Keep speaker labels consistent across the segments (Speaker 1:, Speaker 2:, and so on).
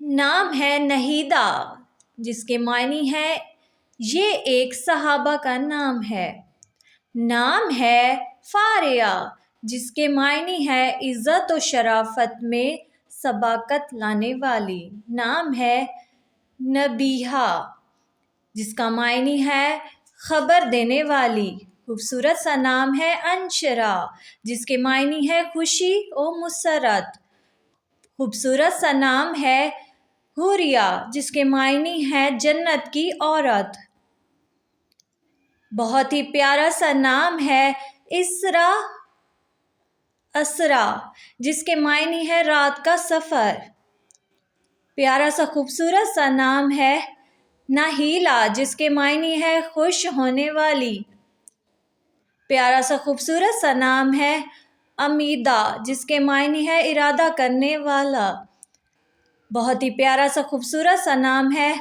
Speaker 1: نام ہے نہیدہ جس کے معنی ہے یہ ایک صحابہ کا نام ہے۔ نام ہے فاریہ جس کے معنی ہے عزت و شرافت میں سبقت لانے والی۔ نام ہے نبیہہ جس کا معنی ہے خبر دینے والی۔ خوبصورت سا نام ہے انشرہ جس کے معنی ہے خوشی و مسرت۔ خوبصورت سا نام ہے حوریہ جس کے معنی ہے جنت کی عورت۔ بہت ہی پیارا سا نام ہے اسرا جس کے معنی ہے رات کا سفر۔ پیارا سا خوبصورت سا نام ہے نہیلہ جس کے معنی ہے خوش ہونے والی۔ پیارا سا خوبصورت سا نام ہے امیدہ جس کے معنی ہے ارادہ کرنے والا۔ بہت ہی پیارا سا خوبصورت سا نام ہے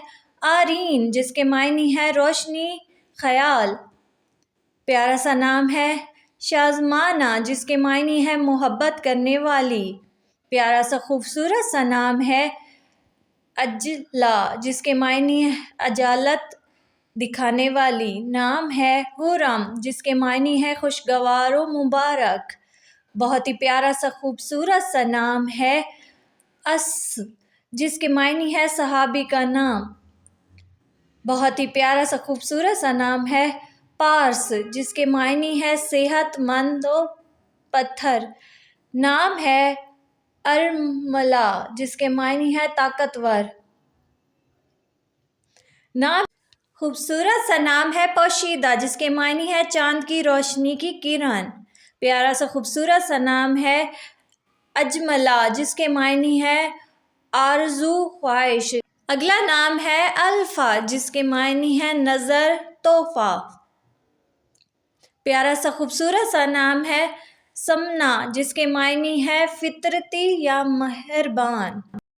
Speaker 1: آرین جس کے معنی ہے روشنی خیال۔ پیارا سا نام ہے شازمانہ جس کے معنی ہے محبت کرنے والی۔ پیارا سا خوبصورت سا نام ہے اجلا جس کے معنی ہے اجالت دکھانے والی۔ نام ہے خرم جس کے معنی ہے خوشگوار و مبارک۔ بہت ہی پیارا سا خوبصورت سا نام ہے جس کے معنی ہے صحابی کا نام۔ بہت ہی پیارا سا خوبصورت سا نام ہے پارس جس کے معنی ہے صحت مند و پتھر۔ نام ہے ارملہ جس کے معنی ہے طاقتور۔ خوبصورت سا نام ہے پوشیدہ جس کے معنی ہے چاند کی روشنی کی کرن۔ پیارا سا خوبصورت سا نام ہے اجملہ جس کے معنی ہے آرزو خواہش۔ اگلا نام ہے الفا جس کے معنی ہے نظر تحفہ۔ پیارا سا خوبصورت سا نام ہے سمنہ جس کے معنی ہے فطرتی یا مہربان۔